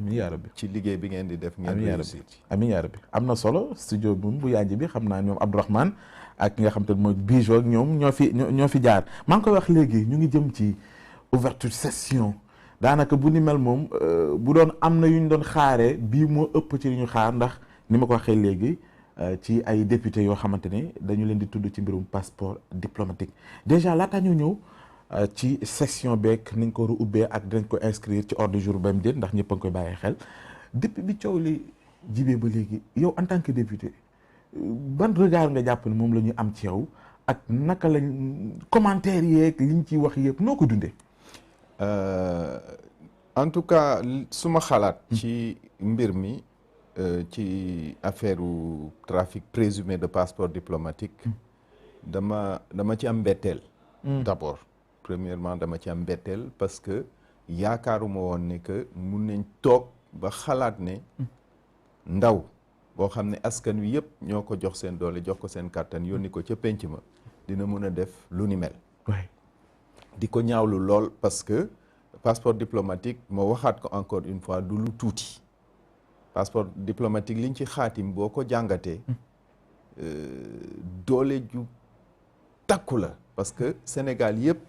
amiin yaa rabbi ci liggéey bi ngeen di def ngeen réussir ci amiin yaa rabbi am na solo studio moom bu yanj bi xam naa ñoom Abdourahmane ak nga xam te mooy Bijou ak ñoom ñoo fi jaar maa ngi koy wax léegi ñu ngi jëm ci ouverture session daanaka bu ni mel moom bu doon am na yu ñu doon xaaree bii moo ëpp ci li ñu xaar ndax ni ma ko waxee léegi ci ay député yoo xamante ne dañu leen di tudd ci mbirum passeport diplomatique déjà laata ñu ñëw ci session beeg niñ ko war a ubbee ak dinañ ko inscrire ci ordre du jour ba mu déet ndax ñëpp a ngi koy bàyyi xel depuis bi coow li jibee ba léegi yow en tant que député ban regard nga jàpp ne moom la ñu am ci yow ak naka lañ commentaire yeeg liñ ciy wax yëpp noo ko dundee. En tout cas suma xalaat ci mbir mi ci affaire trafic présumé de passeport diplomatique dama ci am mbetteel d'abord premièrement dama ci am mbetteel parce que yaakaaruma woon ne que mun nañ toog ba xalaat ne ndaw boo xam ne askan wi yëpp ñoo ko jox seen doole jox ko seen kàttan yónni ko ca penc ma dina mun a def lu ni mel di ko ñaawlu lool parce que passeport diplomatique moo waxaat ko encore une fois du lu tuuti passeport diplomatique liñ ci xaatim boo ko jàngatee doole ju takku la parce que Sénégal yëpp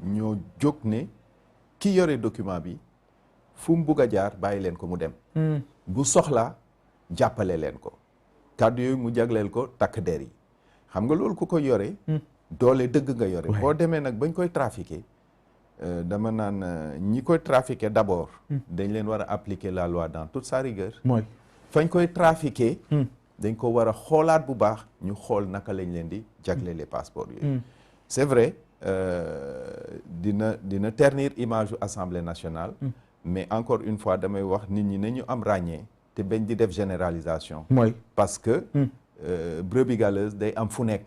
ñoo jóg ne ki yore document bi fu mu bugg a jaar bàyyi leen ko mu dem bu soxlaa jàppale leen ko kàddu yooyu mu jagleel ko takk der yi xam nga loolu ku ko yore doole dëgg nga yore boo demee nag bañ koy trafiquer dama naan ñi koy trafiquer d'abord dañ leen war a appliquer la loi dans toute sa rigueur mooy fañ koy trafiquer dañ ko war a xoolaat bu baax ñu xool naka lañ leen di jaglelee passeport yooyu c'est vrai dina ternir image u Assemblée nationale mais encore une fois damay wax nit ñi nañu am ràññee te bañ di def généralisation mooy parce que brebis galeuse day am fu nekk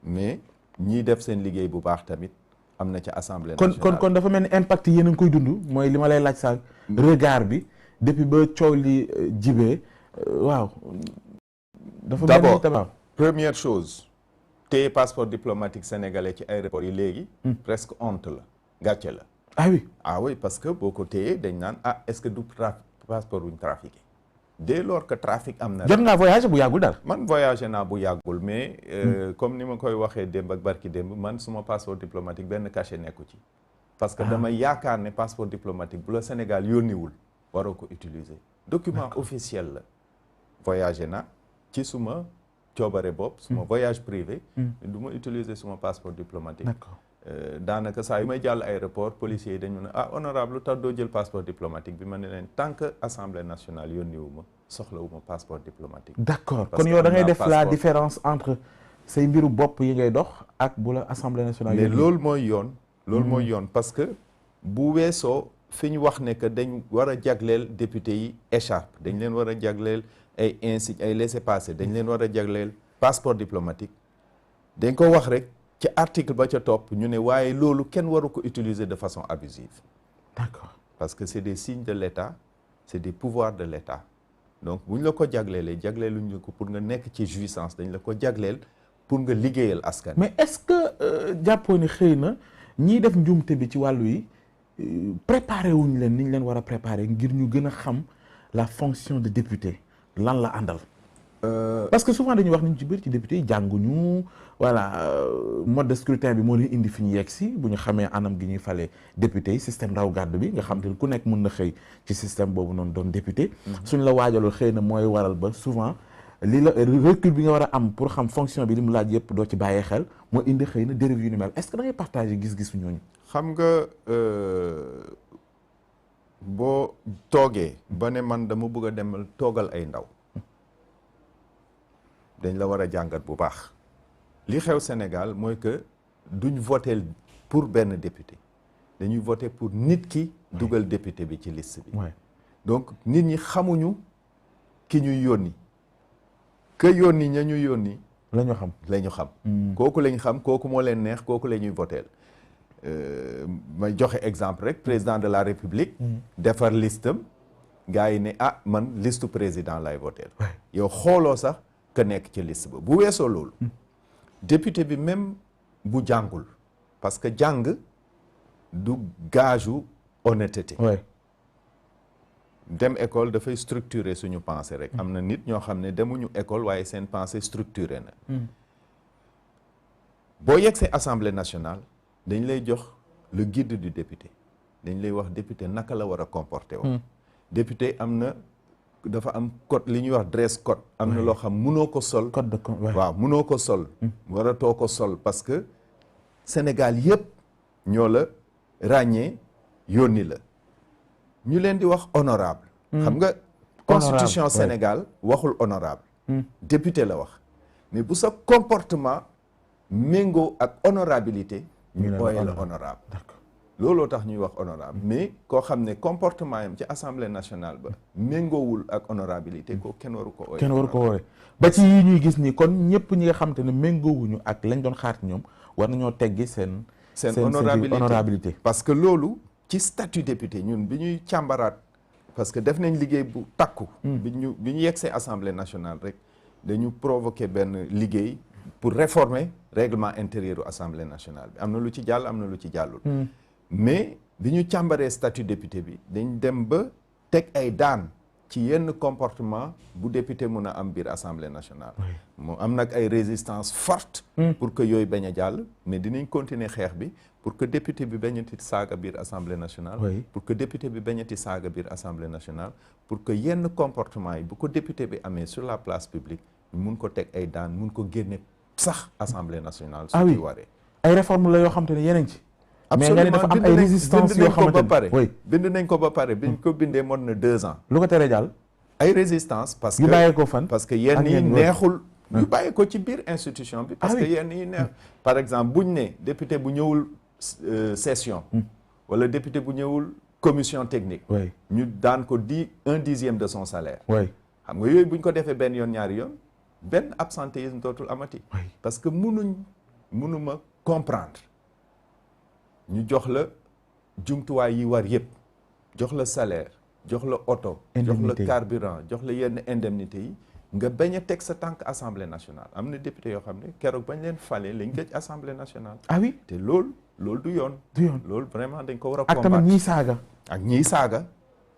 mais ñiy def seen liggéey bu baax tamit am na ca Assemblée nationale kon dafa mel ni impact yéen a ngi koy dund mooy li ma lay laaj sax regard bi depuis ba coow li jibee waaw dafa mel ni d'abord première chose téye passeport diplomatique sénégalais ci aéroport yi léegi presque honte la gàcce la ah oui parce que boo ko téyee dañ naan est-ce que du passeport wuñ trafiqué dès lors que trafic am na jot ngaa voyagé bu yàggul dara man voyagé naa bu yàggul mais comme ni ma koy waxee démb ak barki démb man suma passeport diplomatique benn cachet nekku ci parce que dama yaakaar ne passeport diplomatique bu la Sénégal yónniwul waroo ko utiliser document officiel la voyagé na ci suma coobare bopp suma voyage privé du ma utiliser suma passeport diplomatique daanaka saa yu may jàll aéroport policiers yi dañu ne honorable lu tax doo jël passeport diplomatique bi ma ne leen tant que assemblée nationale yónniwu ma soxlawu ma passeport diplomatique d'accord kon yow da ngay def la différence entre say mbiru bopp yi ngay dox ak bu la assemblée nationale mais loolu mooy yoon parce que bu weesoo fi ñu wax ne que dañ war a jagleel député yi écharpe dañ leen war a jagleel ay insigne ay laissez-passer dañ leen war a jagleel passeport diplomatique dañ ko wax rek ci article ba ca topp ñu ne waaye loolu kenn waru ko utiliser de façon abusive d'accord parce que c'est des signes de l'État c'est des pouvoirs de l'État donc bu ñu la ko jagleelee jagleeluñu ko pour nga nekk ci jouissance dañ la ko jagleel pour nga liggéeyal askan mais est-ce que jàppoo ni xëy na ñiy def njuumte bi ci wàllu yi préparé wuñ leen ni ñu leen war a préparer ngir ñu gën a xam la fonction de député lan la àndal parce que souvent dañuy wax ni ñu ci bëri ci député yi jànguñu voilà mode de scrutin bi moo leen indi fi ñu yegg si bu ñu xamee anam gi ñuy falee député yi système raw gàddu bi nga xam te ne ku nekk mën na xëy ci système boobu noonu doon député suñ la waajalul xëy na mooy waral ba souvent li la recul bi nga war a am pour xam fonction bi li mu laaj yëpp doo ci bàyyee xel moo indi xëy na dérive yu ni mel est-ce que da ngay partager gis-gisu ñooñu xam nga boo toogee ba ne man dama bëgg a demal toogal ay ndaw dañ la war a jàngat bu baax li xew Sénégal mooy que duñ voter pour benn député dañuy voter pour nit ki dugal député bi ci liste bi donc nit ñi xamuñu ki ñuy yónni que yónni ña ñu yónni la ñu xam kooku lañ xam kooku moo leen neex kooku la ñuy voter may joxe exemple rek président de la République defar listam gars yi ne man liste président lay voter yow xooloo sax ka nekk ci liste ba bu weesoo loolu député bi même bu jàngul parce que jàng du gage u honnêteté dem école dafay structurer suñu pensée rek. am na nit ñoo xam ne demuñu école waaye seen pensée structuré na. boo yegsee assemblée nationale dañ lay jox le guide du député dañ lay wax député naka la war a comporter woo. député dafa am code li ñuy wax dress code. am na loo xam munoo ko sol. code de waaw munoo ko sol. waratoo ko sol parce que Sénégal yëpp ñoo la ràññee yónni la. ñu leen di wax honorable xam nga constitution Sénégal waxul honorable député la wax mais bu sa comportement méngoo ak honorabilité ñu ooye la honorable looloo tax ñuy wax honorable mais koo xam ne comportement yam ci assemblée nationale ba méngoowul ak honorabilité ko kenn waru ko ooye ba ci yi ñuy gis nii kon ñëpp ñi nga xam te ne méngoowuñu ak lañ doon xaar ñoom war nañoo teggi seen honorabilité parce que loolu ci statut député ñun bi ñuy càmbaraat parce que def nañ liggéey bu takku bi ñu yegsee assemblée nationale rek dañu provoqué benn liggéey pour réformer règlement intérieur u assemblée nationale bi am na lu ci jàll am na lu ci jàllul mais bi ñu càmbaree statut député bi dañ dem ba teg ay daan ci yenn comportement bu député mun a am biir assemblée nationale moo am nag ay résistance forte pour que yooyu bañ a jàll mais dinañ continuer xeex bi pour que député bi bañati saaga biir assemblée nationale pour que député bi bañati saaga biir assemblée nationale pour que yenn comportement yi bu ko député bi amee sur la place publique mun ko teg ay daan mun ko génne sax assemblée nationale su ci waree ay réforme la yoo xam te ne yeneen ci mais nga ne dafa am ay résistance yoo xamante ne bind nañ ko ba pare biñ ko bindee mot na 2 ans lu ko teree jàll ay résistance parce que yu bàyyee ko fan parce que yenn yi neexul ñu bàyyi ko ci biir institution bi parce que yenn yi neex par exemple buñ ne député bu ñëwul session wala député bu ñëwul commission technique ñu daan ko 1/10 de son salaire xam nga yooyu buñ ko defee benn yoon ñaari yoon benn absentéisme dootul amati parce que mënuma comprendre ñu jox la jumtuwaay yi war yëpp jox la salaire jox la oto jox la carburant jox la yenn indemnité yi nga bañ a teg sa tànk assemblée nationale am na député yoo xam ne keroog bañ leen fale lañ gëj assemblée nationale te loolu du yoon loolu vraiment dañ ko war a combattre ak tamit ñiy saaga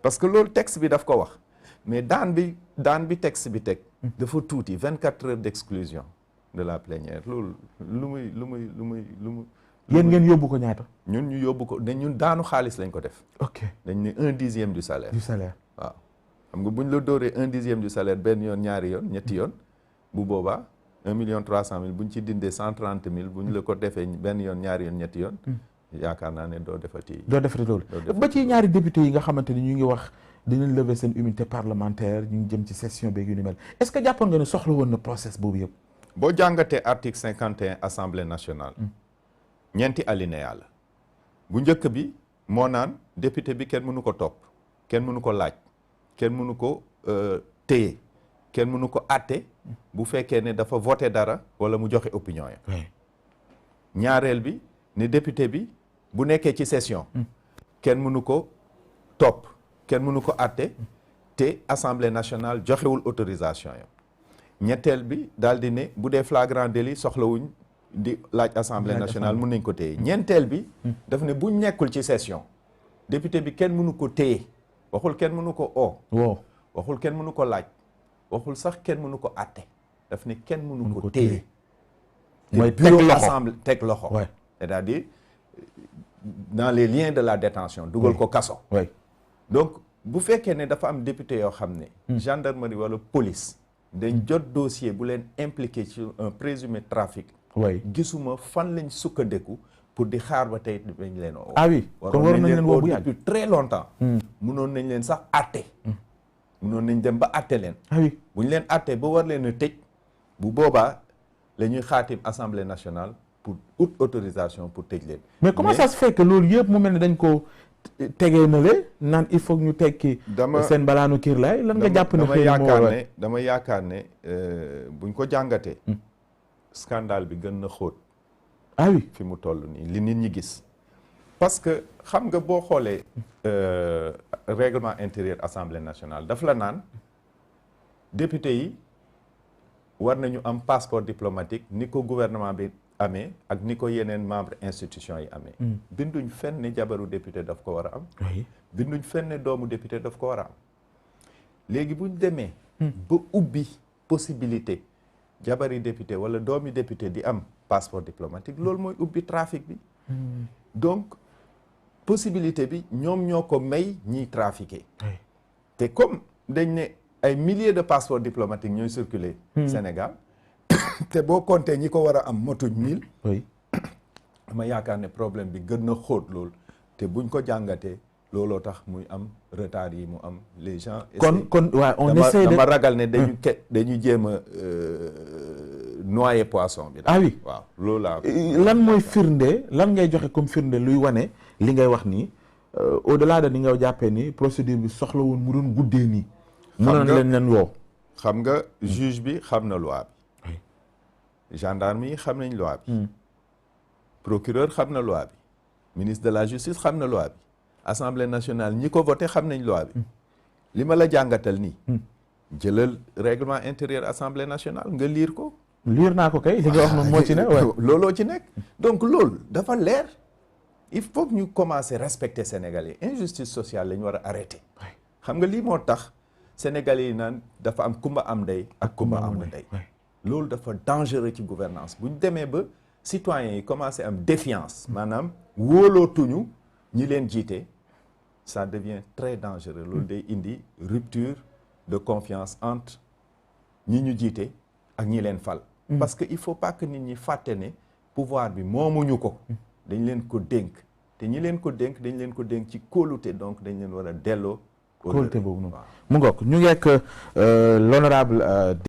parce que loolu texte bi daf ko wax mais daan bi texte bi teg dafa tuuti 24 heures d'exclusion de la plénière loolu lu muy yéen ngeen yóbbu ko ñaata ñun ñu yóbbu ko ñun daanu xaalis lañ ko def dañ ne 1/10 du salaire waaw xam nga buñ la dóoree 1/10 du salaire benn yoon ñaari yoon ñetti yoon bu boobaa 1,300,000 buñ ci dindee 130,000 buñ la ko defee benn yoon ñaari yoon ñetti yoon yaakaar naa ne doo defati loolu ba ci ñaari député yi nga xamante ni ñu ngi wax dinañ lever seen immunité parlementaire ñu ngi jëm ci session beeg yu ni mel est-ce que jàppoon nga ne soxla woon na process boobu yëpp boo jàngatee article 51 assemblée nationale ñeenti alinéa la bu njëkk bi moo naan député bi kenn mënu ko topp kenn mënu ko laaj kenn mënu ko téye kenn mënu ko àtte bu fekkee ne dafa voté dara wala mu joxe opinion ya ñaareel bi ne député bi bu nekkee ci session kenn mënu ko topp kenn mënu ko àtte te assemblée nationale joxewul autorisation ya ñetteel bi daal di ne bu dee flagrant délit soxlawuñ di laaj assemblée nationale mun nañ ko téye ñeenteel bi daf ne buñ nekkul ci session député bi kenn mënu ko téye waxul kenn mënu ko waxul kenn mënu ko laaj waxul sax kenn mënu ko àtte daf ne kenn mënu ko téye mooy bureau assemblée teg loxo c'est-à-dire dans les liens de la détention dugal ko kaso donc bu fekkee ne dafa am député yoo xam ne gendarmerie wala police dañ jot dossier bu leen impliqué ci un présumé trafic gisuma fan lañ sukkandeku pour di xaar ba tey dañ leen woo kon waroon nañ leen woo bu yàgg depuis très longtemps mënoon nañ leen sax àtte mënoon nañ dem ba àtte leen bu ñu leen àtte ba war leen a tëj bu boobaa la ñuy xaatim assemblée nationale pour haute autorisation pour tëj leen mais comment ça se fait que loolu yëpp mu mel ne dañ ko tegee na le naan il faut ñu tekki seen balaanu kiir laay lan nga jàpp ne xëy dama yaakaar ne buñ ko jàngatee scandale bi gën na xóot fi mu toll nii li nit ñi gis parce que xam nga boo xoolee règlement intérieur assemblée nationale daf la naan député yi war nañu am passeport diplomatique ni ko gouvernement bi amee ak ni ko yeneen membre institution yi amee binduñ fenn ne jabaru député daf ko war a am binduñ fenn ne doomu député daf ko war a am léegi buñ demee ba ubbi possibilité jabari député wala doomi député di am passeport diplomatique loolu mooy ubbi trafic bi donc possibilité bi ñoom ñoo ko may ñiy trafiquer te comme dañ ne ay milliers de passeports diplomatiques ñooy circuler Sénégal te boo compté ñi ko war a am motuñ 1000 oui ma yaakaar ne problème bi gën na xóot loolu te buñ ko jàngatee looloo tax muy am retard yi mu am les gens kon waaw on essaie de dama ragal ne dañu jéem a noyer poisson bi ah oui waaw loolu laa lan mooy firnde lan ngay joxe comme firnde luy wane li ngay wax nii au delà de ni nga jàppee ni procédure bi soxla woon mu doon guddee nii mënoon leen woo xam nga juge bi xam na loi bi gendarme yi xam nañ loi bi procureur xam na loi bi ministre de la justice xam na loi bi assemblée nationale ñi ko voté xam nañ loi bi li ma la jàngatal nii jëlal règlement intérieur assemblée nationale nga lire ko lire naa ko kay li nga wax moom moo ci ne looloo ci nekk donc loolu dafa leer il faut que ñu commencer respecter Sénégalais injustice sociale la ñu war a arrêter xam nga lii moo tax Sénégalais yi naan dafa am kumba am ndey ak kumba amul ndey loolu dafa dangereux ci gouvernance bu ñu demee ba citoyens yi commencer am défiance maanaam wóolootuñu ñi leen jiite ça devient très dangereux loolu day indi rupture de confiance entre ñi ñu jiite ak ñi leen fal parce que il faut pas que nit ñi fàtte ne pouvoir bi moomuñu ko dañ leen ko dénk te ñi leen ko dénk dañ leen ko dénk ci kóolute donc dañ leen war a delloo kóolute boobu noonu mu ngoog ñu ngeek l'honorable